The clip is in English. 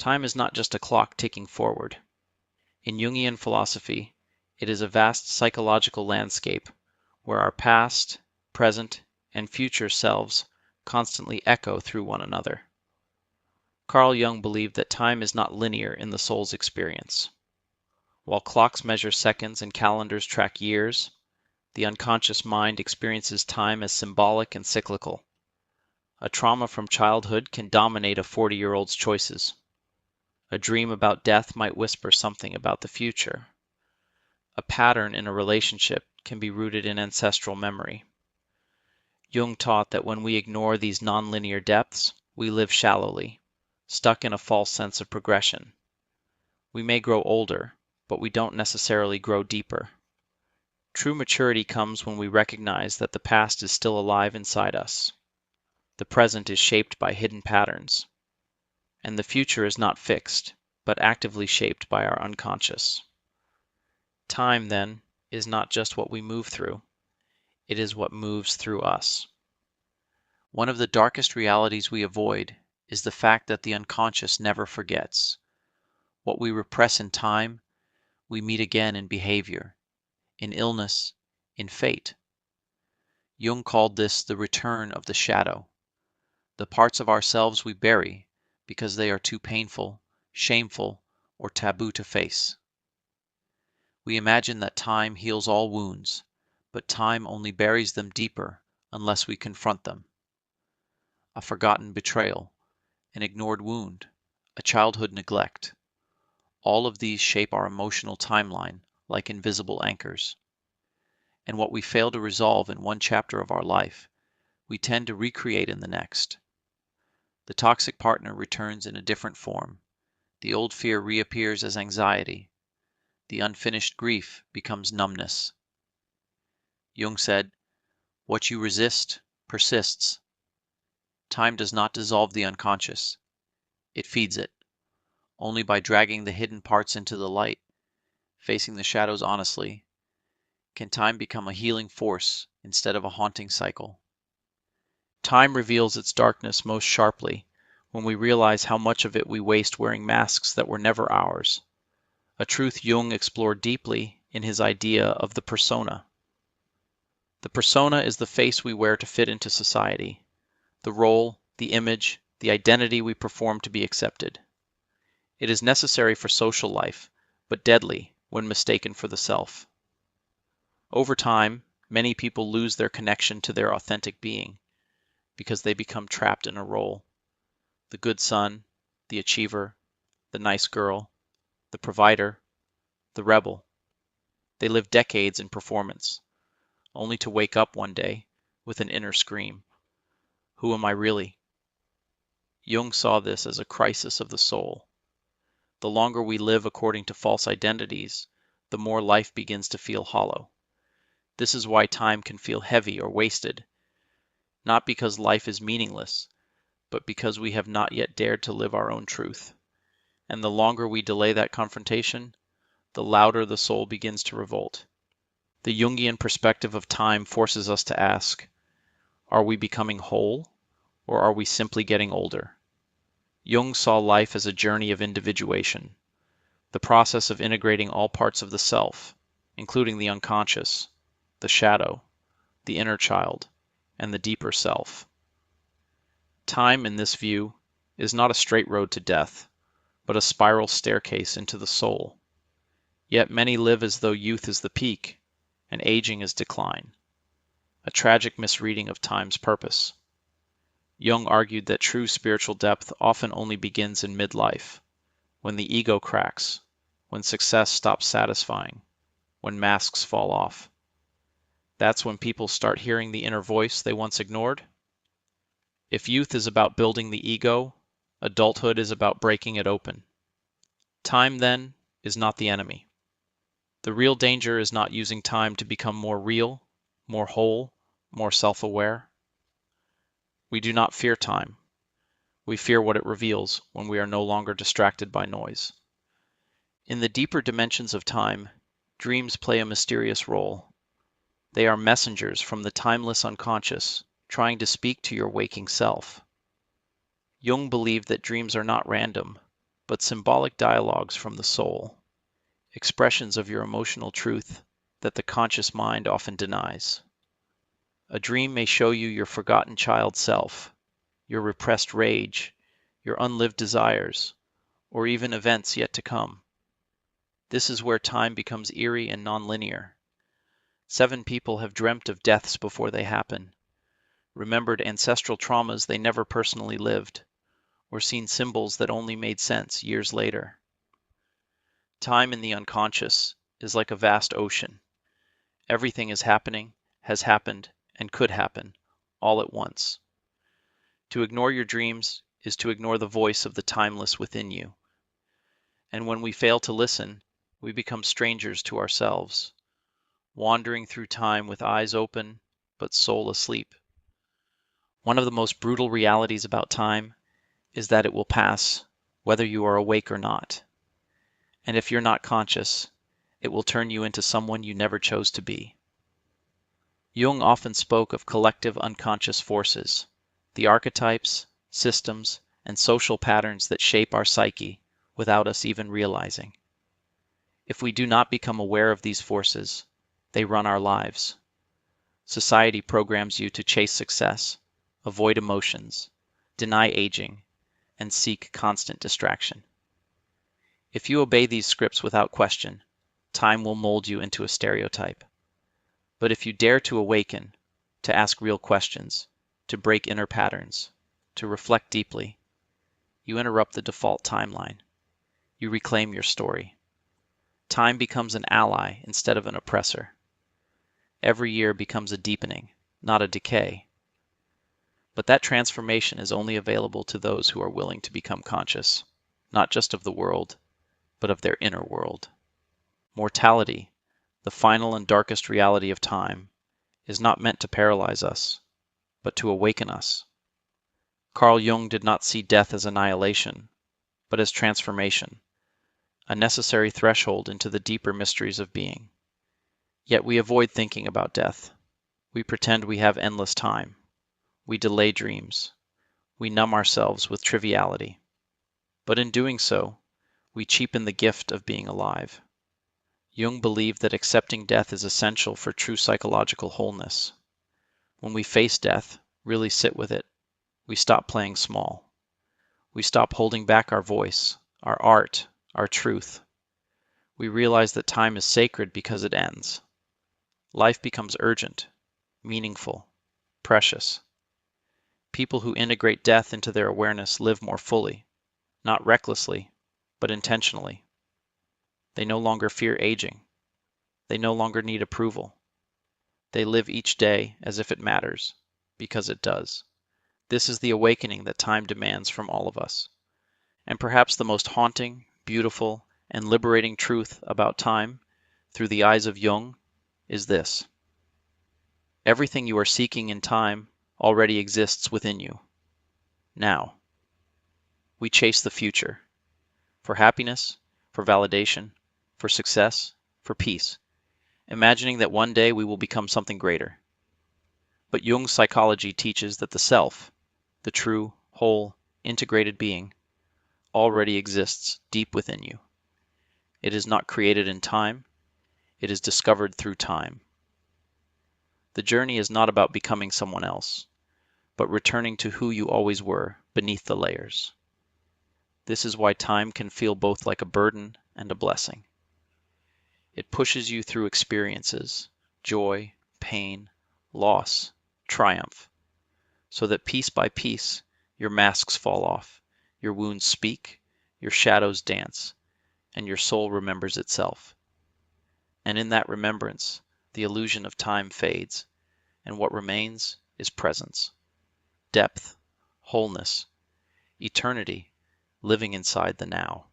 Time is not just a clock ticking forward. In Jungian philosophy, it is a vast psychological landscape where our past, present, and future selves constantly echo through one another. Carl Jung believed that time is not linear in the soul's experience. While clocks measure seconds and calendars track years, the unconscious mind experiences time as symbolic and cyclical. A trauma from childhood can dominate a 40-year-old's choices. A dream about death might whisper something about the future. A pattern in a relationship can be rooted in ancestral memory. Jung taught that when we ignore these nonlinear depths, we live shallowly, stuck in a false sense of progression. We may grow older, but we don't necessarily grow deeper. True maturity comes when we recognize that the past is still alive inside us. The present is shaped by hidden patterns, and the future is not fixed, but actively shaped by our unconscious. Time, then, is not just what we move through, it is what moves through us. One of the darkest realities we avoid is the fact that the unconscious never forgets. What we repress in time, we meet again in behavior, in illness, in fate. Jung called this the return of the shadow. The parts of ourselves we bury because they are too painful, shameful, or taboo to face. We imagine that time heals all wounds, but time only buries them deeper unless we confront them. A forgotten betrayal, an ignored wound, a childhood neglect. All of these shape our emotional timeline like invisible anchors. And what we fail to resolve in one chapter of our life, we tend to recreate in the next. The toxic partner returns in a different form. The old fear reappears as anxiety. The unfinished grief becomes numbness. Jung said, "What you resist persists." Time does not dissolve the unconscious. It feeds it. Only by dragging the hidden parts into the light, facing the shadows honestly, can time become a healing force instead of a haunting cycle. Time reveals its darkness most sharply when we realize how much of it we waste wearing masks that were never ours, a truth Jung explored deeply in his idea of the persona. The persona is the face we wear to fit into society, the role, the image, the identity we perform to be accepted. It is necessary for social life, but deadly when mistaken for the self. Over time, many people lose their connection to their authentic being because they become trapped in a role. The good son, the achiever, the nice girl, the provider, the rebel. They live decades in performance, only to wake up one day with an inner scream. Who am I really? Jung saw this as a crisis of the soul. The longer we live according to false identities, the more life begins to feel hollow. This is why time can feel heavy or wasted, not because life is meaningless, but because we have not yet dared to live our own truth. And the longer we delay that confrontation, the louder the soul begins to revolt. The Jungian perspective of time forces us to ask, are we becoming whole, or are we simply getting older? Jung saw life as a journey of individuation, the process of integrating all parts of the self, including the unconscious, the shadow, the inner child, and the deeper self. Time, in this view, is not a straight road to death, but a spiral staircase into the soul. Yet many live as though youth is the peak, and aging is decline, a tragic misreading of time's purpose. Jung argued that true spiritual depth often only begins in midlife, when the ego cracks, when success stops satisfying, when masks fall off. That's when people start hearing the inner voice they once ignored. If youth is about building the ego, adulthood is about breaking it open. Time, then, is not the enemy. The real danger is not using time to become more real, more whole, more self-aware. We do not fear time. We fear what it reveals when we are no longer distracted by noise. In the deeper dimensions of time, dreams play a mysterious role. They are messengers from the timeless unconscious, trying to speak to your waking self. Jung believed that dreams are not random, but symbolic dialogues from the soul, expressions of your emotional truth that the conscious mind often denies. A dream may show you your forgotten child self, your repressed rage, your unlived desires, or even events yet to come. This is where time becomes eerie and nonlinear. 7 people have dreamt of deaths before they happen, remembered ancestral traumas they never personally lived, or seen symbols that only made sense years later. Time in the unconscious is like a vast ocean. Everything is happening, has happened, and could happen, all at once. To ignore your dreams is to ignore the voice of the timeless within you. And when we fail to listen, we become strangers to ourselves, wandering through time with eyes open, but soul asleep. One of the most brutal realities about time is that it will pass, whether you are awake or not. And if you're not conscious, it will turn you into someone you never chose to be. Jung often spoke of collective unconscious forces, the archetypes, systems, and social patterns that shape our psyche without us even realizing. If we do not become aware of these forces, they run our lives. Society programs you to chase success, avoid emotions, deny aging, and seek constant distraction. If you obey these scripts without question, time will mold you into a stereotype. But if you dare to awaken, to ask real questions, to break inner patterns, to reflect deeply, you interrupt the default timeline. You reclaim your story. Time becomes an ally instead of an oppressor. Every year becomes a deepening, not a decay. But that transformation is only available to those who are willing to become conscious, not just of the world, but of their inner world. Mortality, the final and darkest reality of time, is not meant to paralyze us, but to awaken us. Carl Jung did not see death as annihilation, but as transformation, a necessary threshold into the deeper mysteries of being. Yet we avoid thinking about death. We pretend we have endless time. We delay dreams. We numb ourselves with triviality. But in doing so, we cheapen the gift of being alive. Jung believed that accepting death is essential for true psychological wholeness. When we face death, really sit with it, we stop playing small. We stop holding back our voice, our art, our truth. We realize that time is sacred because it ends. Life becomes urgent, meaningful, precious. People who integrate death into their awareness live more fully, not recklessly, but intentionally. They no longer fear aging. They no longer need approval. They live each day as if it matters, because it does. This is the awakening that time demands from all of us. And perhaps the most haunting, beautiful, and liberating truth about time, through the eyes of Jung, is this. Everything you are seeking in time already exists within you. Now. We chase the future. For happiness, for validation, for success, for peace, imagining that one day we will become something greater. But Jung's psychology teaches that the self, the true, whole, integrated being, already exists deep within you. It is not created in time, it is discovered through time. The journey is not about becoming someone else, but returning to who you always were beneath the layers. This is why time can feel both like a burden and a blessing. It pushes you through experiences, joy, pain, loss, triumph, so that piece by piece your masks fall off, your wounds speak, your shadows dance, and your soul remembers itself. And in that remembrance, the illusion of time fades, and what remains is presence, depth, wholeness, eternity living inside the now.